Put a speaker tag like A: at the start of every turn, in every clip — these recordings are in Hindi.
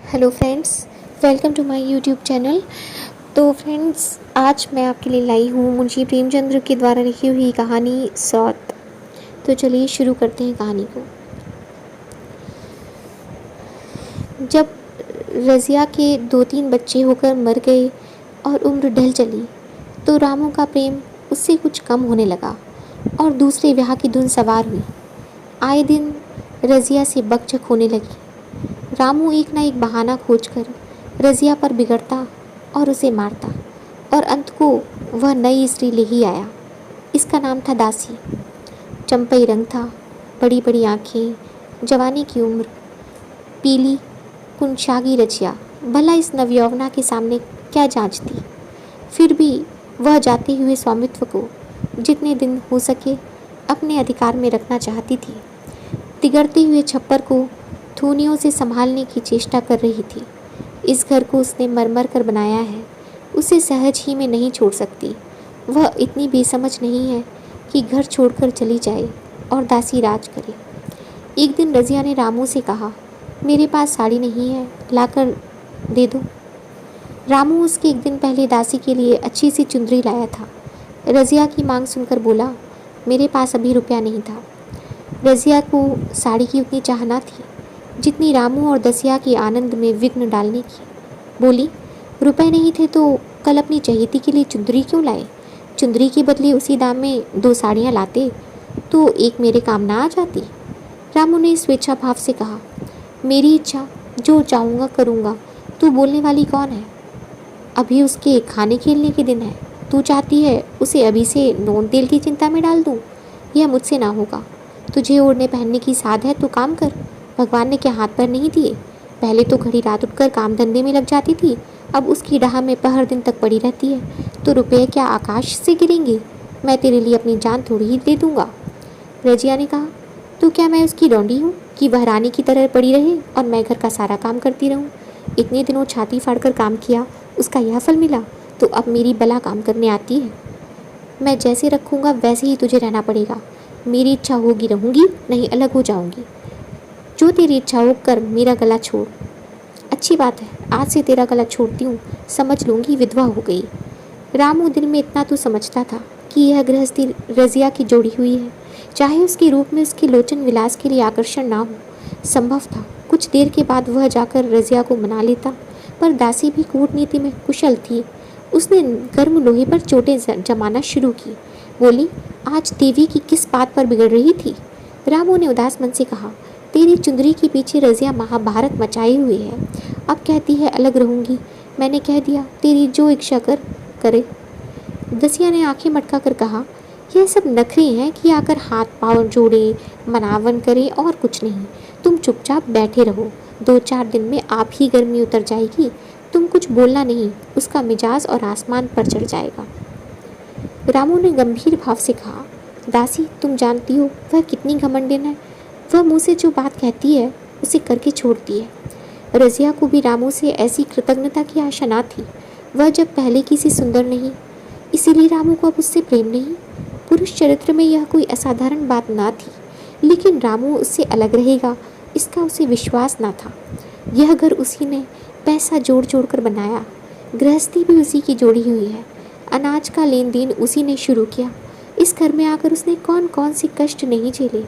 A: Hello friends, welcome to my YouTube channel. तो फ्रेंड्स, आज मैं आपके लिए लाई हूँ मुंशी प्रेमचंद्र के द्वारा लिखी हुई कहानी सौत। तो चलिए शुरू करते हैं कहानी को। जब रज़िया के 2-3 बच्चे होकर मर गए और उम्र ढल चली तो रामू का प्रेम उससे कुछ कम होने लगा और दूसरे ब्याह की धुन सवार हुई। आए दिन रज़िया से बकझक होने लगी। रामू एक ना एक बहाना खोजकर रज़िया पर बिगड़ता और उसे मारता और अंत को वह नई स्त्री ले ही आया। इसका नाम था दासी। चंपई रंग था, बड़ी बड़ी आँखें, जवानी की उम्र, पीली कुंशागी रजिया। भला इस नवयौवना के सामने क्या जांचती। फिर भी वह जाते हुए स्वामित्व को जितने दिन हो सके अपने अधिकार में रखना चाहती थी। तिगड़ते हुए छप्पर को थूनियों से संभालने की चेष्टा कर रही थी। इस घर को उसने मर कर बनाया है, उसे सहज ही में नहीं छोड़ सकती। वह इतनी बेसमझ नहीं है कि घर छोड़कर चली जाए और दासी राज करे। एक दिन रज़िया ने रामू से कहा, मेरे पास साड़ी नहीं है, लाकर दे दो। रामू उसके एक दिन पहले दासी के लिए अच्छी सी चुंदरी लाया था। रज़िया की मांग सुनकर बोला, मेरे पास अभी रुपया नहीं था। रज़िया को साड़ी की उतनी चाह न थी जितनी रामू और दसिया के आनंद में विघ्न डालने की। बोली, रुपए नहीं थे तो कल अपनी चहेती के लिए चुंदरी क्यों लाए? चुंदरी के बदले उसी दाम में 2 साड़ियाँ लाते तो एक मेरे काम ना आ जाती। रामू ने स्वेच्छा भाव से कहा, मेरी इच्छा, जो चाहूँगा करूँगा, तू बोलने वाली कौन है? अभी उसके खाने खेलने के दिन है। तू चाहती है उसे अभी से नोन तेल की चिंता में डाल दूँ? यह मुझसे ना होगा। तुझे ओढ़ने पहनने की साध है तो काम कर। भगवान ने क्या हाथ पैर नहीं दिए? पहले तो घड़ी रात उठकर काम धंधे में लग जाती थी, अब उसकी डाह में पहर दिन तक पड़ी रहती है। तो रुपये क्या आकाश से गिरेंगे? मैं तेरे लिए अपनी जान थोड़ी ही दे दूंगा। रजिया ने कहा, तो क्या मैं उसकी डोंडी हूँ कि वह रानी की तरह पड़ी रहे और मैं घर का सारा काम करती रहूँ? इतने दिनों छाती फाड़कर काम किया, उसका यह फल मिला, तो अब मेरी बला काम करने आती है। मैं जैसे रखूँगा वैसे ही तुझे रहना पड़ेगा। मेरी इच्छा होगी रहूँगी, नहीं अलग हो जाऊँगी। जो तेरी इच्छा हो कर, मेरा गला छोड़। अच्छी बात है, आज से तेरा गला छोड़ती हूँ, समझ लूँगी विधवा हो गई। रामू दिल में इतना तो समझता था कि यह गृहस्थी रज़िया की जोड़ी हुई है, चाहे उसके रूप में उसके लोचन विलास के लिए आकर्षण ना हो। संभव था कुछ देर के बाद वह जाकर रज़िया को मना लेता, पर दासी भी कूटनीति में कुशल थी। उसने गर्म लोहे पर चोटें जमाना शुरू की। बोली, आज देवी की किस बात पर बिगड़ रही थी? रामू ने उदास मन से कहा, तेरी चुंदरी के पीछे रज़िया महाभारत मचाई हुई है। अब कहती है अलग रहूँगी। मैंने कह दिया, तेरी जो इच्छा करे। दसिया ने आंखें मटका कर कहा, यह सब नखरे हैं कि आकर हाथ पाँव जोड़े, मनावन करे और कुछ नहीं। तुम चुपचाप बैठे रहो, 2-4 दिन में आप ही गर्मी उतर जाएगी। तुम कुछ बोलना नहीं, उसका मिजाज और आसमान पर चढ़ जाएगा। रामू ने गंभीर भाव से कहा, दासी, तुम जानती हो वह कितनी घमंडिन है। वह मुँह से जो बात कहती है उसे करके छोड़ती है। रज़िया को भी रामू से ऐसी कृतज्ञता की आशा ना थी। वह जब पहले की सी सुंदर नहीं, इसीलिए रामू को अब उससे प्रेम नहीं। पुरुष चरित्र में यह कोई असाधारण बात ना थी, लेकिन रामू उससे अलग रहेगा इसका उसे विश्वास ना था। यह घर उसी ने पैसा जोड़ जोड़ कर बनाया, गृहस्थी भी उसी की जोड़ी हुई है, अनाज का लेन देन उसी ने शुरू किया। इस घर में आकर उसने कौन कौन से कष्ट नहीं झेले।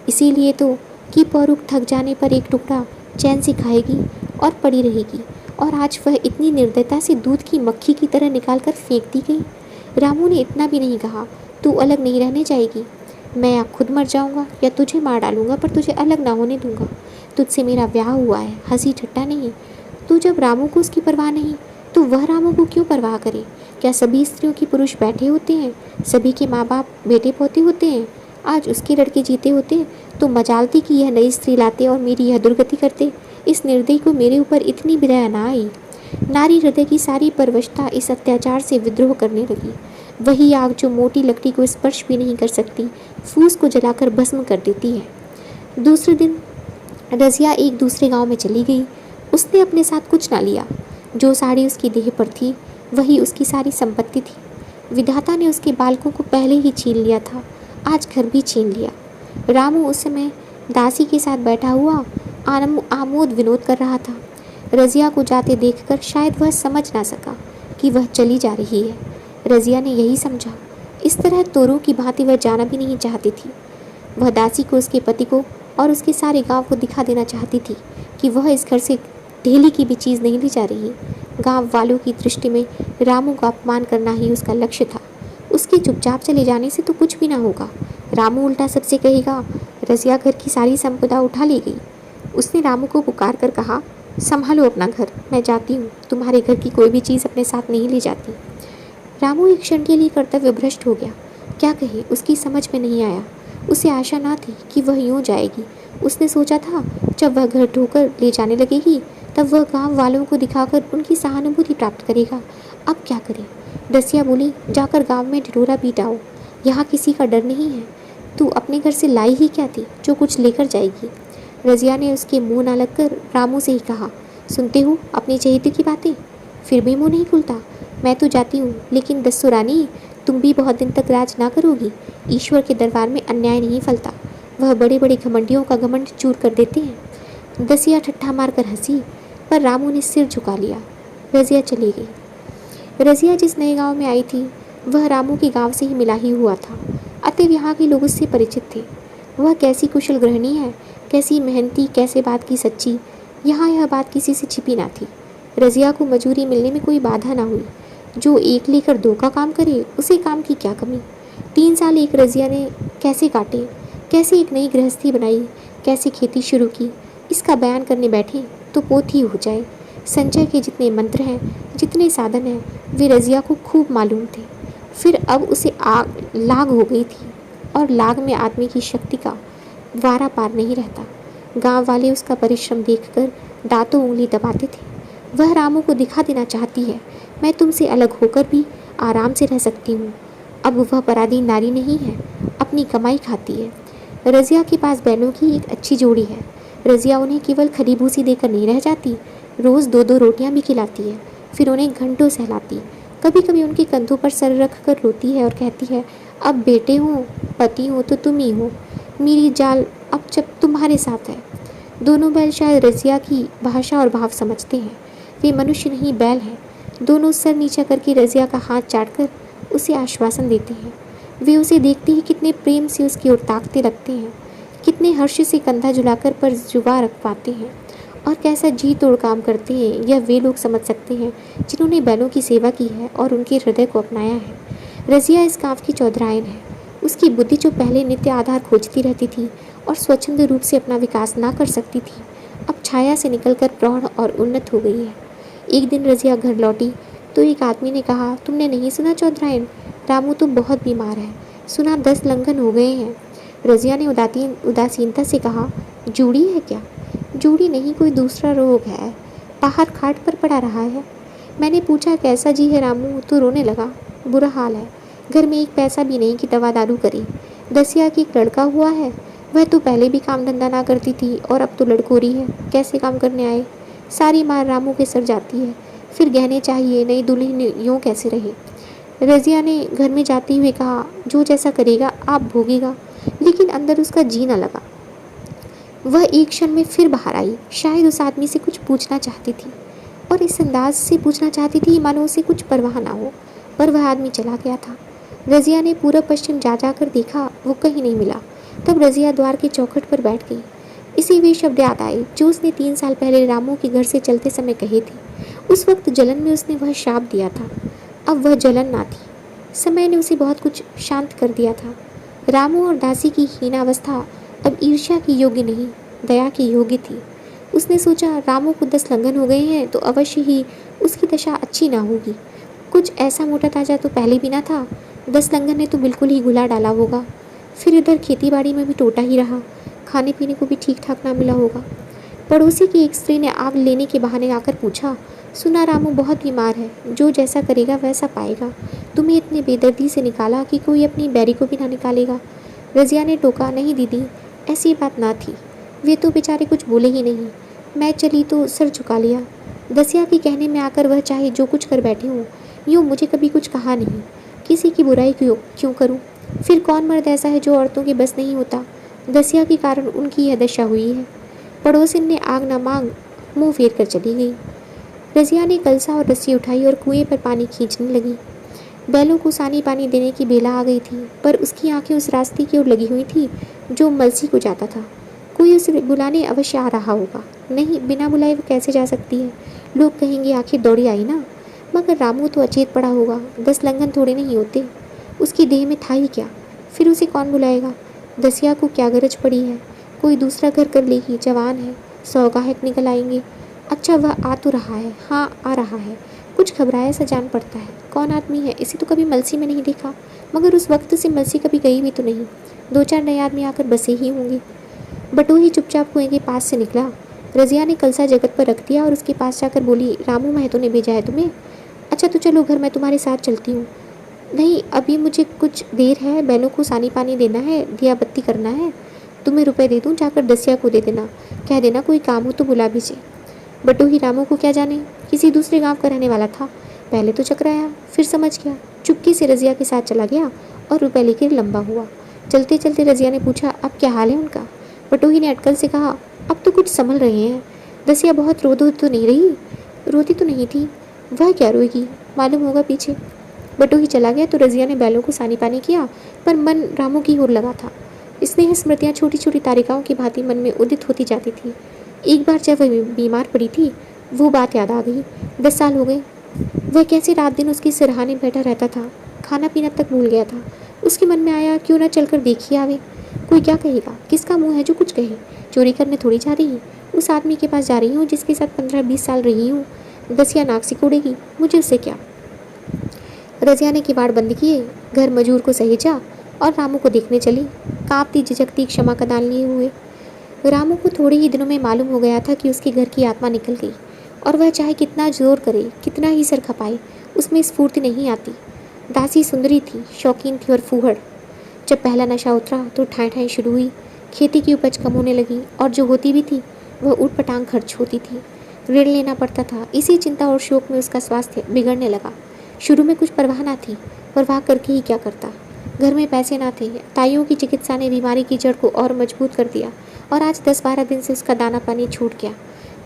A: इसीलिए तो कि पौरुख थक जाने पर एक टुकड़ा चैन से खाएगी और पड़ी रहेगी, और आज वह इतनी निर्दयता से दूध की मक्खी की तरह निकाल कर फेंक दी गई। रामू ने इतना भी नहीं कहा, तू अलग नहीं रहने जाएगी। मैं अब खुद मर जाऊंगा या तुझे मार डालूंगा, पर तुझे अलग ना होने दूंगा। तुझसे मेरा ब्याह हुआ है, हंसी ठट्टा नहीं। तू जब रामू को उसकी परवाह नहीं, तो वह रामू को क्यों परवाह करे? क्या सभी स्त्रियों के पुरुष बैठे होते हैं? सभी के माँ बाप बेटे पोते होते हैं? आज उसके लड़के जीते होते तो मजालती कि यह नई स्त्री लाते और मेरी यह दुर्गति करते। इस निर्दयी को मेरे ऊपर इतनी भी दया ना आई। नारी हृदय की सारी परवशता इस अत्याचार से विद्रोह करने लगी। वही आग जो मोटी लकड़ी को स्पर्श भी नहीं कर सकती, फूस को जलाकर भस्म कर देती है। दूसरे दिन रज़िया एक दूसरे गांव में चली गई। उसने अपने साथ कुछ ना लिया। जो साड़ी उसकी देह पर थी वही उसकी सारी संपत्ति थी। विधाता ने उसके बालकों को पहले ही छीन लिया था, आज घर भी छीन लिया। रामू उस समय दासी के साथ बैठा हुआ आमोद विनोद कर रहा था। रज़िया को जाते देखकर शायद वह समझ ना सका कि वह चली जा रही है। रज़िया ने यही समझा। इस तरह तोरों की भांति वह जाना भी नहीं चाहती थी। वह दासी को, उसके पति को और उसके सारे गांव को दिखा देना चाहती थी कि वह इस घर से ढेली की भी चीज़ नहीं ले जा रही। गांव वालों की दृष्टि में रामू का अपमान करना ही उसका लक्ष्य था। उसके चुपचाप चले जाने से तो कुछ भी ना होगा। रामू उल्टा सबसे कहेगा, रज़िया घर की सारी संपदा उठा ले गई। उसने रामू को पुकार कर कहा, संभालो अपना घर, मैं जाती हूँ। तुम्हारे घर की कोई भी चीज़ अपने साथ नहीं ले जाती। रामू एक क्षण के लिए कर्तव्य भ्रष्ट हो गया। क्या कहे, उसकी समझ में नहीं आया। उसे आशा ना थी कि वह यूं जाएगी। उसने सोचा था जब वह घर ढोकर ले जाने लगेगी तब वह गांव वालों को दिखाकर उनकी सहानुभूति प्राप्त करेगा। अब क्या करे? रसिया बोली, जाकर गांव में ढिढोरा पीट आओ, यहाँ किसी का डर नहीं है। तू अपने घर से लाई ही क्या थी जो कुछ लेकर जाएगी? रजिया ने उसके मुंह न लगकर रामू से ही कहा, सुनते हो अपनी चहेती की बातें? फिर भी मुंह नहीं खुलता। मैं तो जाती हूँ, लेकिन दस्सो रानी, तुम भी बहुत दिन तक राज ना करोगी। ईश्वर के दरबार में अन्याय नहीं फलता। वह बड़े बड़े घमंडियों का घमंड चूर कर देते हैं। दसिया ठट्ठा मारकर हंसी, पर रामू ने सिर झुका लिया। रजिया चली गई। रजिया जिस नए गांव में आई थी वह रामू के गांव से ही मिला ही हुआ था, अतएव यहाँ के लोग उससे परिचित थे। वह कैसी कुशल गृहिणी है, कैसी मेहनती, कैसे बात की सच्ची। यहाँ यह बात किसी से छिपी ना थी। रजिया को मजूरी मिलने में कोई बाधा ना हुई। जो एक लेकर दो का काम करे, उसे काम की क्या कमी। 3 साल एक रजिया ने कैसे काटे, कैसे एक नई गृहस्थी बनाई, कैसे खेती शुरू की, इसका बयान करने बैठे तो पोथी हो जाए। संचय के जितने मंत्र हैं, जितने साधन हैं, वे रजिया को खूब मालूम थे। फिर अब उसे लाग हो गई थी, और लाग में आदमी की शक्ति का वारा पार नहीं रहता। गांव वाले उसका परिश्रम देखकर दांतों उंगली दबाते थे। वह रामू को दिखा देना चाहती है, मैं तुमसे अलग होकर भी आराम से रह सकती हूँ। अब वह पराधीन नारी नहीं है, अपनी कमाई खाती है। रजिया के पास बैलों की एक अच्छी जोड़ी है। रजिया उन्हें केवल खरी भूसी देकर नहीं रह जाती, रोज़ 2-2 रोटियां भी खिलाती है, फिर उन्हें घंटों सहलाती। कभी कभी उनके कंधों पर सर रख कर रोती है और कहती है, अब बेटे हो, पति हो तो तुम ही हो, मेरी जाल अब जब तुम्हारे साथ है। दोनों बैल शायद रजिया की भाषा और भाव समझते हैं। वे मनुष्य नहीं, बैल हैं। दोनों सर नीचा करके रजिया का हाथ चाटकर उसे आश्वासन देते हैं। वे उसे देखते ही कितने प्रेम से उसकी ओर ताकते लगते हैं, कितने हर्ष से कंधा झुलाकर पर जुबा रख पाते हैं, और कैसा जी तोड़ काम करते हैं यह वे लोग समझ सकते हैं जिन्होंने बैलों की सेवा की है और उनके हृदय को अपनाया है। रजिया इस गांव की चौधराइन है। उसकी बुद्धि जो पहले नित्य आधार खोजती रहती थी और स्वच्छंद रूप से अपना विकास ना कर सकती थी, अब छाया से निकलकर प्रौढ़ और उन्नत हो गई है। एक दिन रजिया घर लौटी तो एक आदमी ने कहा, तुमने नहीं सुना चौधराइन, रामू तो बहुत बीमार है, सुना 10 लंघन हो गए हैं। रजिया ने उदासीनता से कहा, जूड़ी है क्या? जूड़ी नहीं, कोई दूसरा रोग है, बाहर खाट पर पड़ा रहा है। मैंने पूछा, कैसा जी है रामू? तो रोने लगा, बुरा हाल है, घर में एक पैसा भी नहीं कि दवा दारू करे। दसिया की एक लड़का हुआ है, वह तो पहले भी काम धंधा ना करती थी और अब तो लड़कोरी है, कैसे काम करने आए। सारी मार रामू के सर जाती है। फिर गहने चाहिए, नई दुल्हन यूँ कैसे रहे। रजिया ने घर में जाते हुए कहा, जो जैसा करेगा आप भोगेगा, लेकिन अंदर उसका जी न लगा। वह एक क्षण में फिर बाहर आई। शायद उस आदमी से कुछ पूछना चाहती थी, और इस अंदाज से पूछना चाहती थी मानो उसे कुछ परवाह ना हो, पर वह आदमी चला गया था। रजिया ने पूर्व पश्चिम जा कर देखा, वो कहीं नहीं मिला। तब रजिया द्वार के चौखट पर बैठ गई। इसी वे शब्द याद आए जो उसने 3 साल पहले रामू के घर से चलते समय कहे थे। उस वक्त जलन में उसने वह श्राप दिया था। अब वह जलन ना थी, समय ने उसे बहुत कुछ शांत कर दिया था। रामू और दासी की हीनावस्था अब ईर्ष्या की योग्य नहीं, दया की योग्य थी। उसने सोचा, रामू को 10 लंघन हो गए हैं तो अवश्य ही उसकी दशा अच्छी ना होगी। कुछ ऐसा मोटा ताजा तो पहले भी ना था, 10 लंघन ने तो बिल्कुल ही घुला डाला होगा। फिर इधर खेती बाड़ी में भी टोटा ही रहा, खाने पीने को भी ठीक ठाक ना मिला होगा। पड़ोसी की एक स्त्री ने आग लेने के बहाने आकर पूछा, सुना रामू बहुत बीमार है, जो जैसा करेगा वैसा पाएगा। तुम्हें इतने बेदर्दी से निकाला कि कोई अपनी बैरी को भी ना निकालेगा। रजिया ने टोका, नहीं दीदी, ऐसी बात ना थी, वे तो बेचारे कुछ बोले ही नहीं। मैं चली तो सर झुका लिया। दसिया के कहने में आकर वह चाहे जो कुछ कर बैठे हों, यूँ मुझे कभी कुछ कहा नहीं। किसी की बुराई क्यों करूँ? फिर कौन मर्द ऐसा है जो औरतों के बस नहीं होता? दसिया के कारण उनकी यह दशा हुई है। पड़ोसिन ने आग न मांग मुँह फेर कर चली गई। रज़िया ने कलसा और रस्सी उठाई और कुएं पर पानी खींचने लगी। बैलों को सानी पानी देने की बेला आ गई थी, पर उसकी आंखें उस रास्ते की ओर लगी हुई थी जो मलसी को जाता था। कोई उसे बुलाने अवश्य आ रहा होगा। नहीं, बिना बुलाए वो कैसे जा सकती है? लोग कहेंगे आखिर दौड़ी आई ना। मगर रामू तो अचेत पड़ा होगा, 10 लंघन थोड़े नहीं होते। उसकी देह में था ही क्या? फिर उसे कौन बुलाएगा? दसिया को क्या गरज पड़ी है? कोई दूसरा घर कर लेगी, जवान है, सौगाहक निकल आएंगे। अच्छा, वह आ तो रहा है। हाँ, आ रहा है। कुछ घबराया सा जान पड़ता है। कौन आदमी है? इसे तो कभी मलसी में नहीं देखा, मगर उस वक्त से मलसी कभी गई भी तो नहीं। 2-4 नए आदमी आकर बसे ही होंगे। बटोही चुपचाप कुएं के पास से निकला। रज़िया ने कलसा जगत पर रख दिया और उसके पास जाकर बोली, रामू महतो ने भेजा है तुम्हें? अच्छा तो चलो घर, मैं तुम्हारे साथ चलती हूँ। नहीं, अभी मुझे कुछ देर है, बैलों को सानी पानी देना है, दिया बत्ती करना है। तुम्हें रुपए दे दूँ, जाकर दसिया को दे देना। कह देना कोई काम हो तो बुला भेजे। बटोही रामू को क्या जाने, किसी दूसरे गांव का रहने वाला था। पहले तो चकराया, फिर समझ गया, चुपके से रज़िया के साथ चला गया और रुपए लेकर लंबा हुआ। चलते चलते रज़िया ने पूछा, अब क्या हाल है उनका? बटोही ने अटकल से कहा, अब तो कुछ संभल रहे हैं। दसिया बहुत रो तो नहीं रही? रोती तो नहीं थी। वह क्या रोएगी, मालूम होगा पीछे। बटोही चला गया तो रज़िया ने बैलों को सानी पानी किया, पर मन रामू की ओर लगा था। स्नेह स्मृतियाँ छोटी छोटी तारिकाओं की भांति मन में उदित होती जाती थी। एक बार जब वह बीमार पड़ी थी, वो बात याद आ गई। 10 साल हो गए। वह कैसे रात दिन उसके सिरहाने बैठा रहता था, खाना पीना तक भूल गया था। उसके मन में आया, क्यों ना चलकर देखी आवे। कोई क्या कहेगा, किसका मुंह है जो कुछ कहे। चोरी करने थोड़ी जा रही, उस आदमी के पास जा रही हूँ जिसके साथ 15-20 साल रही हूँ। दसिया नाक सिकोड़ेगी, मुझे उससे क्या। रज़िया ने किवाड़ बंद किए, घर मजूर को सहेजा और रामू को देखने चली, कांपती झिझकती क्षमा का दान लिए हुए। रामू को थोड़े ही दिनों में मालूम हो गया था कि उसके घर की आत्मा निकल गई, और वह चाहे कितना जोर करे, कितना ही सर खपाए, उसमें स्फूर्ति नहीं आती। दासी सुंदरी थी, शौकीन थी और फूहड़। जब पहला नशा उतरा तो ठाई ठाई शुरू हुई। खेती की उपज कम होने लगी, और जो होती भी थी वह ऊटपटांग खर्च होती थी। ऋण लेना पड़ता था। इसी चिंता और शोक में उसका स्वास्थ्य बिगड़ने लगा। शुरू में कुछ परवाह ना थी, परवाह करके ही क्या करता। घर में पैसे ना थे। ताइयों की चिकित्सा ने बीमारी की जड़ को और मजबूत कर दिया, और आज 10-12 दिन से उसका दाना पानी छूट गया।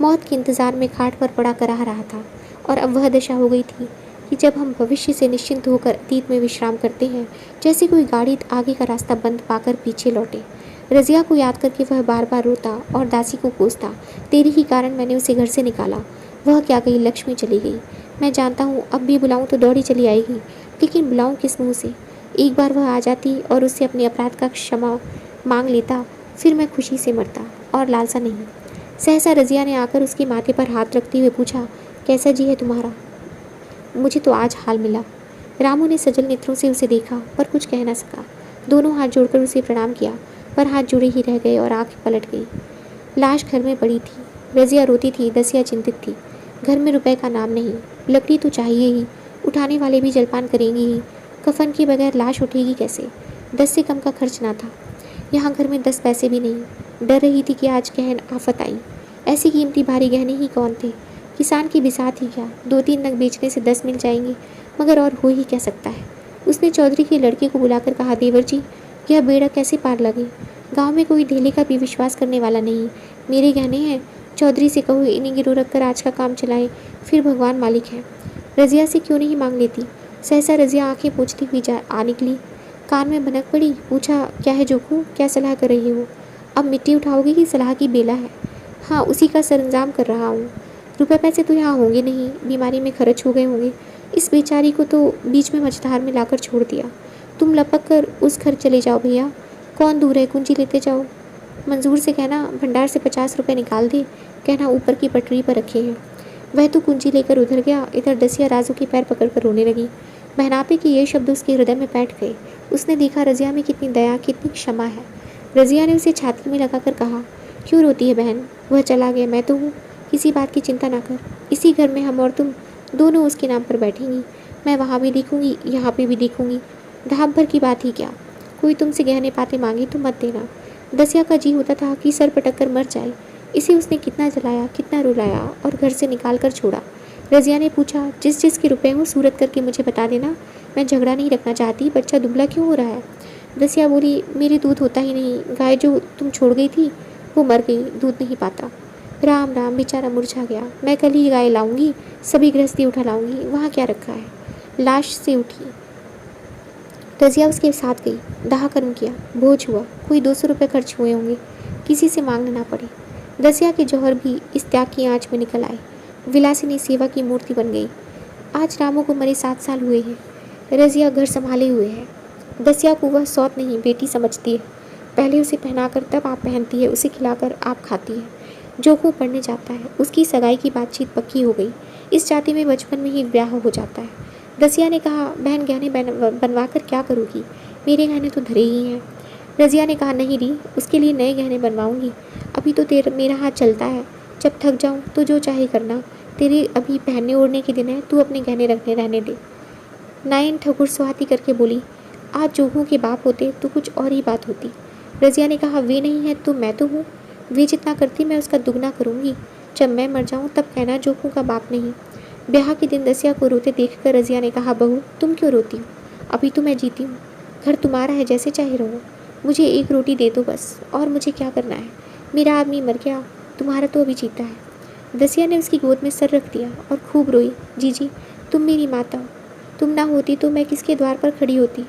A: मौत के इंतज़ार में खाट पर पड़ा कराह रहा था, और अब वह दशा हो गई थी कि जब हम भविष्य से निश्चिंत होकर अतीत में विश्राम करते हैं, जैसे कोई गाड़ी आगे का रास्ता बंद पाकर पीछे लौटे। रज़िया को याद करके वह बार बार रोता और दासी को कोसता, तेरे ही कारण मैंने उसे घर से निकाला। वह क्या गई, लक्ष्मी चली गई। मैं जानता हूँ अब भी बुलाऊँ तो दौड़ी चली आएगी, लेकिन बुलाऊँ किस मुँह से। एक बार वह आ जाती और उससे अपने अपराध का क्षमा मांग लेता, फिर मैं खुशी से मरता, और लालसा नहीं। सहसा रज़िया ने आकर उसके माथे पर हाथ रखते हुए पूछा, कैसा जी है तुम्हारा? मुझे तो आज हाल मिला। रामू ने सजल नेत्रों से उसे देखा, पर कुछ कह न सका। दोनों हाथ जोड़कर उसे प्रणाम किया, पर हाथ जुड़े ही रह गए और आंखें पलट गई। लाश घर में पड़ी थी। रज़िया रोती थी, दसिया चिंतित थी। घर में रुपए का नाम नहीं, लकड़ी तो चाहिए ही, उठाने वाले भी जलपान करेंगे ही। कफन के बगैर लाश उठेगी कैसे? 10 से कम का खर्च ना था। यहाँ घर में 10 पैसे भी नहीं। डर रही थी कि आज गहन आफत आई। ऐसी कीमती भारी गहने ही कौन थे? किसान की बिसात ही क्या, 2-3 नग बेचने से 10 मिल जाएंगे, मगर और हो ही क्या सकता है। उसने चौधरी के लड़के को बुलाकर कहा, देवर जी, यह बेड़ा कैसे पार लगे? गांव में कोई ढेले का भी विश्वास करने वाला नहीं। मेरे गहने हैं, चौधरी से कहो इन्हें गिरो रखकर आज का काम चलाए, फिर भगवान मालिक है। रज़िया से क्यों नहीं मांग लेती? सहसा रज़िया आंखें पोंछती हुई आ निकली। कान में भनक पड़ी, पूछा, क्या है जोखू, क्या सलाह कर रही हो? अब मिट्टी उठाओगे कि सलाह की बेला है? हाँ, उसी का सरंजाम कर रहा हूँ। रुपए पैसे तो यहाँ होंगे नहीं, बीमारी में खर्च हो गए होंगे। इस बेचारी को तो बीच में मझधार में लाकर छोड़ दिया। तुम लपक कर उस घर चले जाओ भैया, कौन दूर है, कुंजी लेते जाओ। मंजूर से कहना भंडार से 50 रुपये निकाल दे, कहना ऊपर की पटरी पर रखे हैं। वह तो कुंजी लेकर उधर गया। इधर दसिया राजू के पैर पकड़कर रोने लगी। बहनापे के ये शब्द उसके हृदय में बैठ गए। उसने देखा रज़िया में कितनी दया, कितनी क्षमा है। रज़िया ने उसे छाती में लगाकर कहा, क्यों रोती है बहन? वह चला गया, मैं तो हूँ, किसी बात की चिंता ना कर। इसी घर में हम और तुम दोनों उसके नाम पर बैठेंगी। मैं वहाँ भी देखूंगी, यहाँ पे भी देखूंगी। ढाब भर की बात ही क्या। कोई तुमसे गहने पाते मांगे तो मत देना। दसिया का जी होता था कि सर पटक कर मर जाए। इसे उसने कितना जलाया, कितना रुलाया और घर से निकाल कर छोड़ा। रज़िया ने पूछा, जिस जिस के रुपए हों सूरत करके मुझे बता देना। मैं झगड़ा नहीं रखना चाहती, बच्चा दुबला क्यों हो रहा है? दसिया बोली, मेरे दूध होता ही नहीं। गाय जो तुम छोड़ गई थी वो मर गई, दूध नहीं पाता। राम राम, बेचारा मुरझा गया। मैं कल ही गाय लाऊंगी, सभी गृहस्थी उठा लाऊंगी। वहाँ क्या रखा है? लाश से उठी। रज़िया उसके साथ गई। दाह कर्म किया, भोज हुआ, कोई 200 रुपये खर्च हुए होंगे, किसी से मांगने ना पड़े। रज़िया के जौहर भी इस त्याग की आँच में निकल आए। विलासिनी सेवा की मूर्ति बन गई। आज रामू को मरे 7 साल हुए हैं। रज़िया घर संभाले हुए है। दसिया को वह सौत नहीं, बेटी समझती है। पहले उसे पहनाकर तब आप पहनती है, उसे खिलाकर आप खाती है। जो को पढ़ने जाता है, उसकी सगाई की बातचीत पक्की हो गई। इस जाति में बचपन में ही ब्याह हो जाता है। रज़िया ने कहा, बहन गहने बनवा कर क्या करूँगी? मेरे गहने तो धरे ही हैं। रज़िया ने कहा, नहीं री, उसके लिए नए गहने बनवाऊँगी। अभी तो मेरा हाथ चलता है। जब थक जाऊँ तो जो चाहे करना। तेरे अभी पहनने ओढ़ने के दिन है, तू अपने गहने रखने रहने दे। नायन ठकुर सुहाती करके बोली, आज जोगों के बाप होते तो कुछ और ही बात होती। रज़िया ने कहा, वे नहीं है तो मैं तो हूँ। वे जितना करती मैं उसका दुगना करूँगी। जब मैं मर जाऊँ तब कहना जोगों का बाप नहीं। ब्याह के दिन दसिया को रोते देखकर रज़िया ने कहा, बहू तुम क्यों रोती हो? अभी तो मैं जीती हूँ। घर तुम्हारा है, जैसे चाहे रहो। मुझे एक रोटी दे दो बस, और मुझे क्या करना है? मेरा आदमी मर गया, तुम्हारा तो अभी जीता है। दसिया ने उसकी गोद में सर रख दिया और खूब रोई। जीजी, तुम मेरी माता हो। तुम ना होती तो मैं किसके द्वार पर खड़ी होती?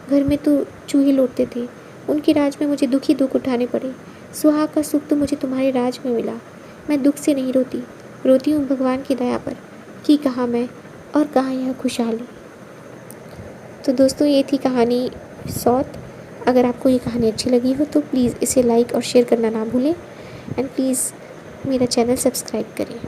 A: घर में तो चूहे लौटते थे, उनके राज में मुझे दुख ही दुख उठाने पड़े। सुहाग का सुख तो मुझे तुम्हारे राज में मिला। मैं दुख से नहीं रोती, रोती हूँ भगवान की दया पर कि कहाँ मैं और कहाँ यह खुशहाली। तो दोस्तों, ये थी कहानी सौत। अगर आपको ये कहानी अच्छी लगी हो तो प्लीज़ इसे लाइक और शेयर करना ना भूलें, एंड प्लीज़ मेरा चैनल सब्सक्राइब करें।